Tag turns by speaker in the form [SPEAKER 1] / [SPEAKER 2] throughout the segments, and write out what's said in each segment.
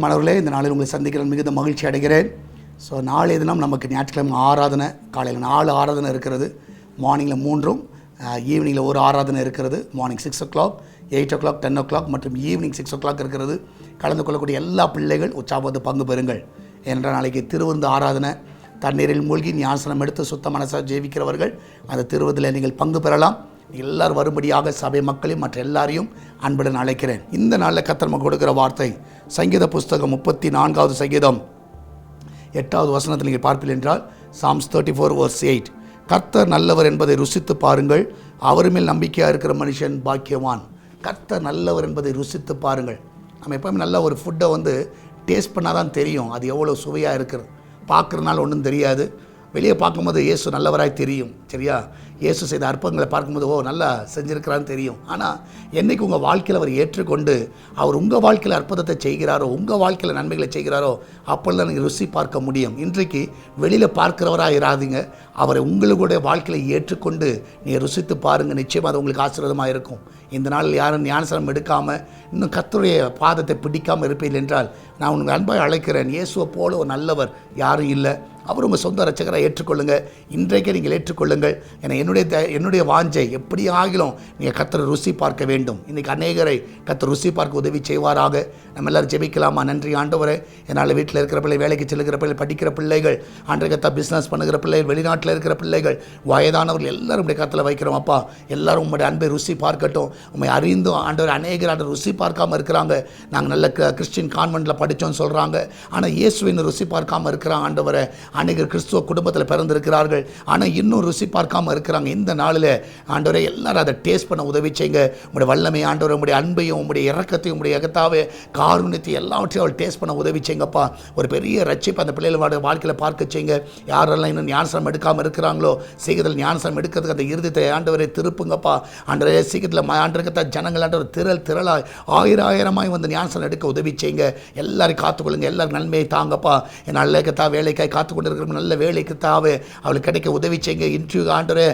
[SPEAKER 1] பிரியமானவர்களே, இந்த நாளில் உங்களை சந்திக்கிறேன் மிகுந்த மகிழ்ச்சி அடைகிறேன். ஸோ நாளைய தினம் நமக்கு ஞாயிற்றுக்கிழமை ஆராதனை, காலையில் 4 ஆராதனை இருக்கிறது. மார்னிங்கில் 3, ஈவினிங்கில் ஒரு ஆராதனை இருக்கிறது. மார்னிங் 6 o'clock, 8 o'clock, 10 o'clock மற்றும் ஈவினிங் 6 o'clock இருக்கிறது. கலந்து கொள்ளக்கூடிய எல்லா பிள்ளைகள் உற்சாகத்து பங்கு பெறுங்கள். ஏனென்றால் நாளைக்கு திருவிருந்து ஆராதனை. தண்ணீரில் மூழ்கி ஞானஸ்நானம் எடுத்து சுத்த மனசாக ஜெபிக்கிறவர்கள் அந்த திருவிருந்தில் நீங்கள் பங்கு பெறலாம். எல்லாரும் வரும்படியாக சபை மக்களையும் மற்ற எல்லாரையும் அன்புடன் அழைக்கிறேன். இந்த நாளில் கர்த்தர் நமக்கு கொடுக்கிற வார்த்தை சங்கீத புஸ்தகம் 34வது சங்கீதம் 8வது வசனத்தில் நீங்கள் பார்ப்பீர்கள் என்றால் Psalms 34 verse 8. கர்த்தர் நல்லவர் என்பதை ருசித்து பாருங்கள், அவர் மேல் நம்பிக்கையாக இருக்கிற மனுஷன் பாக்கியவான். கர்த்தர் நல்லவர் என்பதை ருசித்து பாருங்கள். நம்ம எப்போவுமே நல்ல ஒரு ஃபுட்டை டேஸ்ட் பண்ணால் தான் தெரியும் அது எவ்வளோ சுவையாக இருக்கிறது. பார்க்குறதுனால ஒன்றும் தெரியாது. வெளியே பார்க்கும்போது இயேசு நல்லவராய் தெரியும். சரியா? இயேசு செய்த அற்புதங்களை பார்க்கும்போது நல்லா செஞ்சுருக்கிறான்னு தெரியும். ஆனால் என்றைக்கு உங்கள் வாழ்க்கையில் அவர் ஏற்றுக்கொண்டு அவர் உங்கள் வாழ்க்கையில் அற்புதத்தை செய்கிறாரோ, உங்கள் வாழ்க்கையில் நன்மைகளை செய்கிறாரோ, அப்பொழுது நீங்கள் ருசி பார்க்க முடியும். இன்றைக்கு வெளியில் பார்க்கிறவராக இராதீங்க, அவரை உங்களுடைய வாழ்க்கையில் ஏற்றுக்கொண்டு நீங்கள் ருசித்து பாருங்கள். நிச்சயமாக அது உங்களுக்கு ஆசீர்வாதமாக இருக்கும். இந்த நாளில் யாரும் ஞானஸ்நானம் எடுக்காமல் இன்னும் கர்த்தருடைய பாதத்தை பிடிக்காமல் இருப்பீர்கள் என்றால் நான் உங்களுக்கு அன்பாக அழைக்கிறேன். இயேசுவை போல ஒரு நல்லவர் யாரும் இல்லை. அவர் உங்கள் சொந்த ரட்சகராக ஏற்றுக்கொள்ளுங்கள். இன்றைக்கே நீங்கள் ஏற்றுக்கொள்ளுங்கள். ஏன்னா என்னுடைய வாஞ்சை எப்படி ஆகிலும் நீங்கள் கர்த்தரை ருசி பார்க்க வேண்டும். இன்றைக்கி அநேகரை கர்த்தர் ருசி பார்க்க உதவி செய்வாராக. நம்ம எல்லோரும் ஜெபிக்கலாமா? நன்றி ஆண்டவரே, என்னால் வீட்டில் இருக்கிற பிள்ளை, வேலைக்கு செல்லுகிற பிள்ளை, படிக்கிற பிள்ளைகள், அன்றைக்கு பிஸ்னஸ் பண்ணுகிற பிள்ளைகள், வெளிநாட்டில் இருக்கிற பிள்ளைகள், வயதானவர்கள் எல்லாரும் இப்படி கர்த்தரில் வைக்கிறோம். அப்பா, எல்லாரும் உங்களுடைய அன்பை ருசி பார்க்கட்டும். உண்மை அறிந்தும் ஆண்டவர் அநேகர் ஆண்டவர் ருசி பார்க்காமல் இருக்கிறாங்க. நாங்கள் நல்ல கிறிஸ்டின் கான்வென்ட்டில் படித்தோன்னு சொல்கிறாங்க, ஆனால் இயேசுவின் ருசி பார்க்காமல் இருக்கிறாங்க. ஆண்டவரை அநேகர் கிறிஸ்துவ குடும்பத்தில் பிறந்திருக்கிறார்கள், ஆனால் இன்னும் ருசி பார்க்காமல் இருக்கிறாங்க. இந்த நாளில் ஆண்டவரை எல்லாரும் அதை டேஸ்ட் பண்ண உதவி செய்யுங்க. உங்களுடைய வல்லமை ஆண்டவரை, உங்களுடைய அன்பையும், உங்களுடைய இறக்கத்தையும், உங்களுடைய எகத்தாவே காருண்யத்தையும் எல்லாவற்றையும் அவள் டேஸ்ட் பண்ண உதவி செய்யுங்கப்பா. ஒரு பெரிய ரட்சிப்பு அந்த பிள்ளைகளோட வாழ்க்கையில் பார்க்க செய்யுங்க. யாரெல்லாம் இன்னும் ஞானஸ்நானம் எடுக்காமல் இருக்கிறாங்களோ சீக்கிரத்தில் ஞானஸ்நானம் எடுக்கிறதுக்கு அந்த இருதயத்தை ஆண்டவரை திருப்புங்கப்பா. ஆண்டவரே, சீக்கிரத்தில் ஆண்டவருக்கு ஜனங்கள் ஆண்டவர் திரளாய் ஆயிரமாய் ஞானஸ்நானம் எடுக்க உதவி செய்யுங்க. எல்லாரையும் காத்துக்கொள்ளுங்க. எல்லாரும் நன்மையை தாங்கப்பா. என் நல்ல வேலைக்காய் காத்துக்கொண்டு நல்ல வேலைக்கு தாவே அவளுக்கு கிடைக்க உதவி செய்யுங்க. இன்டர்வியூ ஆண்டவரே,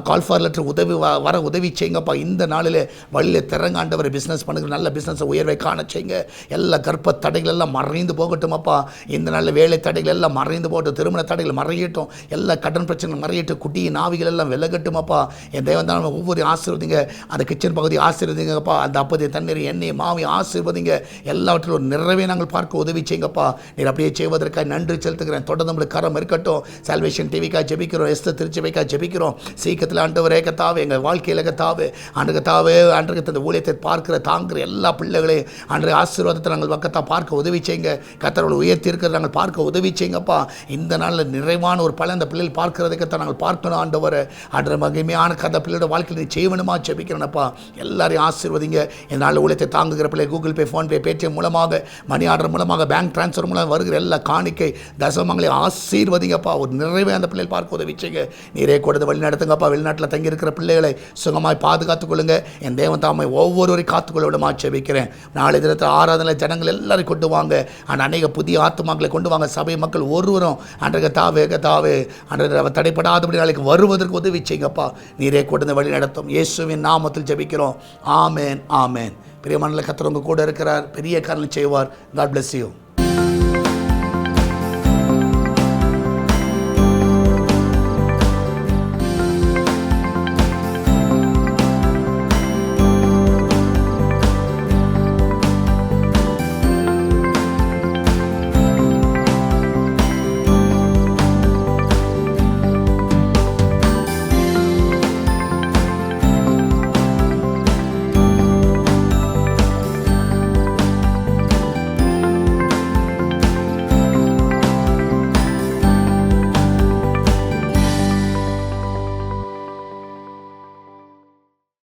[SPEAKER 1] கால் ஃபார் லெட்டர் உதவி வர உதவி செய்யுங்கப்பா. இந்த நாளில் வழியில் திறங்க ஆண்டவரை பிஸ்னஸ் பண்ணுகிற நல்ல பிஸ்னஸை உயர்வை காண செய்யுங்க. எல்லா கர்ப்ப தடைகள் எல்லாம் மறைந்து போகட்டும் அப்பா. இந்த நாளில் வேலை தடைகள் எல்லாம் மறைந்து போகட்டும். திருமண தடைகள் மறையட்டும். எல்லா கடன் பிரச்சனைகள் மறையட்டும். குட்டியின் ஆவிகள் எல்லாம் விலகட்டும் அப்பா. என் தேவன் தான் ஒவ்வொரு ஆசீர்வதிங்க. அந்த கிச்சன் பகுதி ஆசீர்வதிங்கப்பா. அந்த அப்போதைய தண்ணீர், எண்ணெய், மாவை ஆசீர்வதிங்க. எல்லாவற்றிலும் ஒரு நிறைவே நாங்கள் பார்க்க உதவி செய்யுங்கப்பா. நீர் அப்படியே செய்வதற்காக நன்றி செலுத்துகிறேன். தொடர்ந்து நம்மளுக்கு கரம் இருக்கட்டும். சால்வேஷன் டிவிக்காக ஜெபிக்கிறோம், எஸ்தர் திருச்சபைக்காக ஜெபிக்கிறோம். சீக்கிரத்தில் ஆண்டவரே கத்தாவே, எங்கள் வாழ்க்கையில் கத்தாவே ஆண்டருக்கு இந்த ஊழியத்தை பார்க்கிற தாங்குகிற எல்லா பிள்ளைகளையும் ஆண்டரை ஆசீர்வாதத்தை நாங்கள் பக்கத்தாக பார்க்க உதவி செய்யுங்க. கர்த்தரோடு உயர்த்தி இருக்கிறத நாங்கள் பார்க்க உதவி செய்யுங்கப்பா. இந்த நாளில் நிறைவான ஒரு பலன் அந்த பிள்ளைகள் பார்க்கிறதுக்கத்தான் நாங்கள் பார்க்கணும். ஆண்டவரை ஆண்டரை மகிமையான அந்த பிள்ளையோட வாழ்க்கையில் செய்வனுமா ஜெபிக்கிறேனப்பா. எல்லாரையும் ஆசீர்வதிங்க. இந்த நாளில் ஊழியத்தை தாங்குகிற பிள்ளை கூகுள் பே, ஃபோன்பே, பேடிஎம் மூலமாக, மணி ஆர்டர் மூலமாக, பேங்க் டிரான்ஸ்ஃபர் மூலமாக வருகிற எல்லா காணிக்கை தசமங்களை ஆசீர்வதிங்கப்பா. ஒரு நிறைவே அந்த பிள்ளைகள் பார்க்க உதவி செய்யுங்க. நீரே கொடுத்து வழி நடத்துங்கப்பா. வெளிநாட்டில் தங்கியிருக்கிற பிள்ளைகளை சுகமாய் பாதுகாத்துக் கொள்ளுங்க. என் தேவன் தாமை ஒவ்வொருவரை காத்துக்கொள்ள விடமா ஜெபிக்கிறேன். நாளை தினத்தில் ஆராதனை ஜனங்கள் எல்லாரும் கொண்டு வாங்க. அந்த அநேக புதிய ஆத்துமாக்களை கொண்டு வாங்க. சபை மக்கள் ஒருவரும் அன்றைக்கு தாவே அன்றைய தடைப்படாதபடி நாளைக்கு வருவதற்கு உதவி செய்யுங்கப்பா. நீரே கொடுத்து வழி நடத்தும். இயேசுவின் நாமத்தில் ஜெபிக்கிறோம். ஆமேன், ஆமேன். பிரியமான கர்த்தர் உங்க கூட இருக்கிறார். பெரிய காரணம் செய்வார். God bless you.